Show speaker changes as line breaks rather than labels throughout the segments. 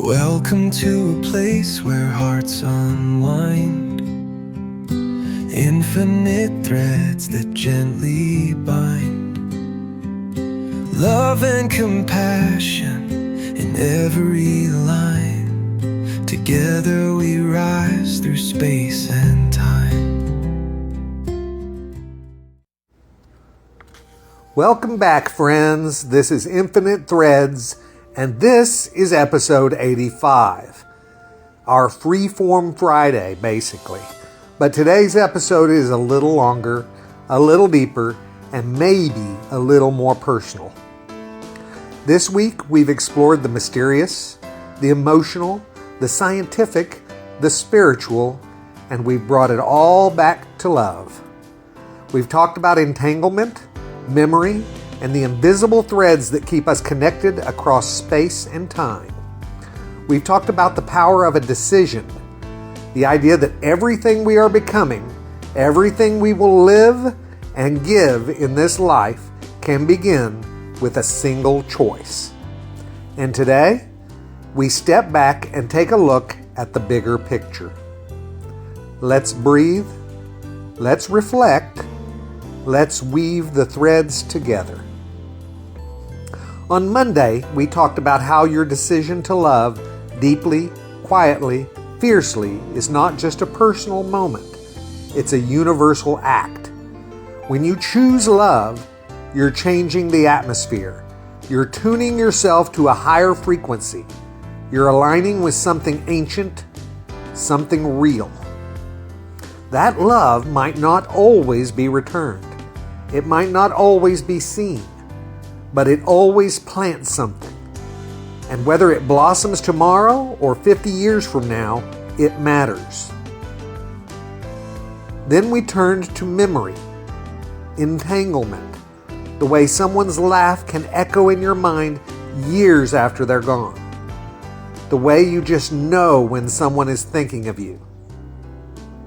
Welcome to a place where hearts unwind, infinite threads that gently bind, love and compassion in every line. Together we rise through space and time.
Welcome back, friends. This is Infinite Threads, and this is episode 85. Our Freeform Friday, basically. But today's episode is a little longer, a little deeper, and maybe a little more personal. This week, we've explored the mysterious, the emotional, the scientific, the spiritual, and we've brought it all back to love. We've talked about entanglement, memory, and the invisible threads that keep us connected across space and time. We've talked about the power of a decision, the idea that everything we are becoming, everything we will live and give in this life can begin with a single choice. And today, we step back and take a look at the bigger picture. Let's breathe, let's reflect, let's weave the threads together. On Monday, we talked about how your decision to love deeply, quietly, fiercely is not just a personal moment. It's a universal act. When you choose love, you're changing the atmosphere. You're tuning yourself to a higher frequency. You're aligning with something ancient, something real. That love might not always be returned. It might not always be seen, but it always plants something. And whether it blossoms tomorrow or 50 years from now, it matters. Then we turned to memory, entanglement, the way someone's laugh can echo in your mind years after they're gone. The way you just know when someone is thinking of you.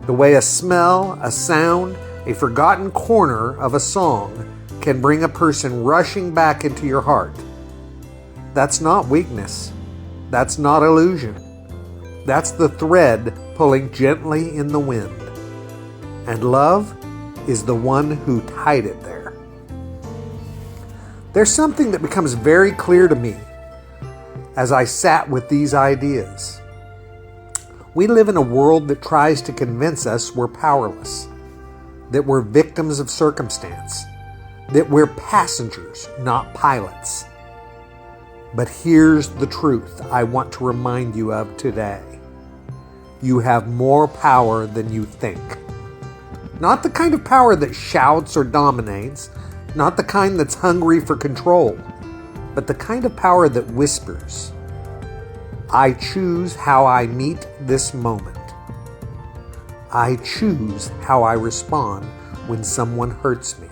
The way a smell, a sound, a forgotten corner of a song can bring a person rushing back into your heart. That's not weakness. That's not illusion. That's the thread pulling gently in the wind. And love is the one who tied it there. There's something that becomes very clear to me as I sat with these ideas. We live in a world that tries to convince us we're powerless, that we're victims of circumstance, that we're passengers, not pilots. But here's the truth I want to remind you of today. You have more power than you think. Not the kind of power that shouts or dominates, not the kind that's hungry for control, but the kind of power that whispers. I choose how I meet this moment. I choose how I respond when someone hurts me.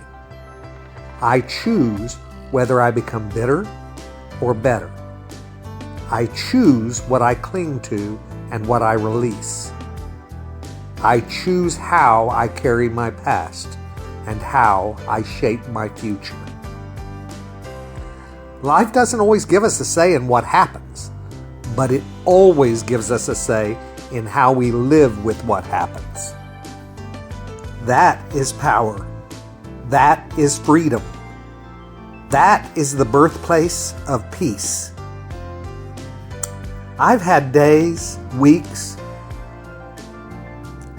I choose whether I become bitter or better. I choose what I cling to and what I release. I choose how I carry my past and how I shape my future. Life doesn't always give us a say in what happens, but it always gives us a say in how we live with what happens. That is power. That is freedom. That is the birthplace of peace. I've had days, weeks,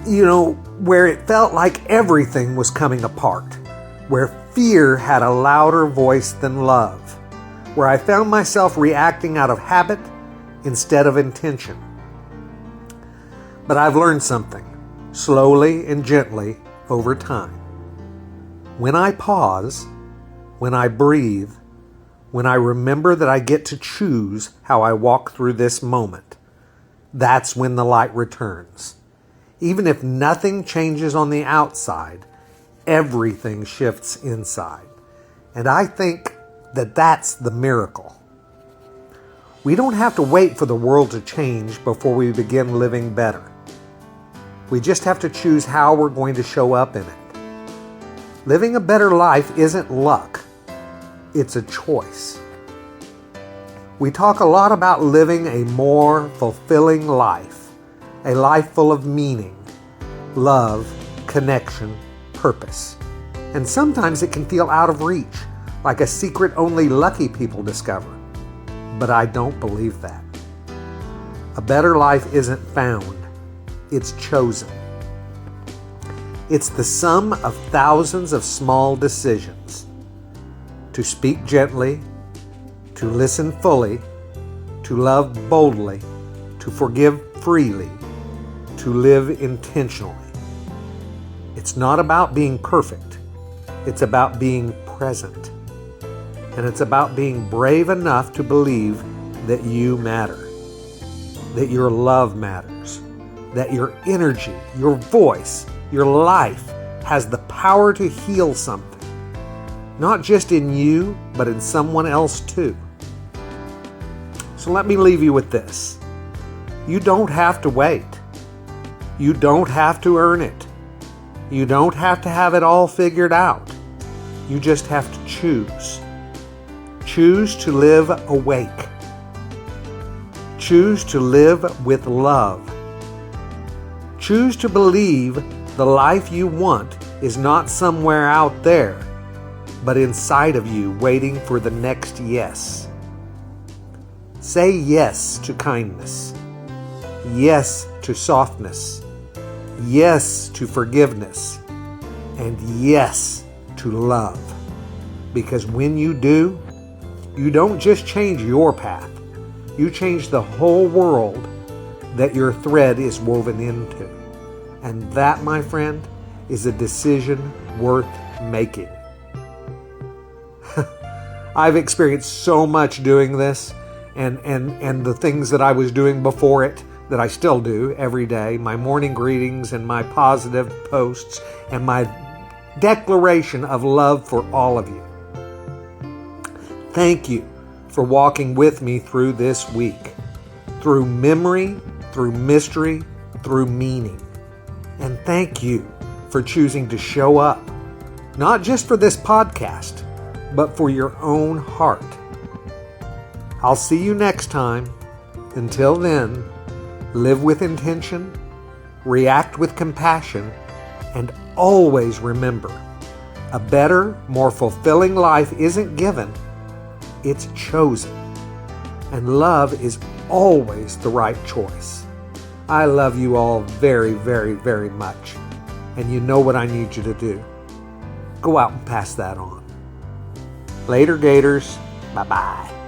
where it felt like everything was coming apart, where fear had a louder voice than love, where I found myself reacting out of habit instead of intention. But I've learned something, slowly and gently over time. When I pause, when I breathe, when I remember that I get to choose how I walk through this moment, that's when the light returns. Even if nothing changes on the outside, everything shifts inside. And I think that that's the miracle. We don't have to wait for the world to change before we begin living better. We just have to choose how we're going to show up in it. Living a better life isn't luck. It's a choice. We talk a lot about living a more fulfilling life, a life full of meaning, love, connection, purpose. And sometimes it can feel out of reach, like a secret only lucky people discover. But I don't believe that. A better life isn't found, it's chosen. It's the sum of thousands of small decisions. To speak gently, to listen fully, to love boldly, to forgive freely, to live intentionally. It's not about being perfect. It's about being present. And it's about being brave enough to believe that you matter, that your love matters, that your energy, your voice, your life has the power to heal something. Not just in you, but in someone else too. So let me leave you with this. You don't have to wait. You don't have to earn it. You don't have to have it all figured out. You just have to choose. Choose to live awake. Choose to live with love. Choose to believe the life you want is not somewhere out there, but inside of you waiting for the next yes. Say yes to kindness. Yes to softness. Yes to forgiveness. And yes to love. Because when you do, you don't just change your path. You change the whole world that your thread is woven into. And that, my friend, is a decision worth making. I've experienced so much doing this and the things that I was doing before it that I still do every day, my morning greetings and my positive posts and my declaration of love for all of you. Thank you for walking with me through this week, through memory, through mystery, through meaning. And thank you for choosing to show up, not just for this podcast, but for your own heart. I'll see you next time. Until then, live with intention, react with compassion, and always remember, a better, more fulfilling life isn't given, it's chosen. And love is always the right choice. I love you all very, very, very much. And you know what I need you to do. Go out and pass that on. Later, Gators. Bye-bye.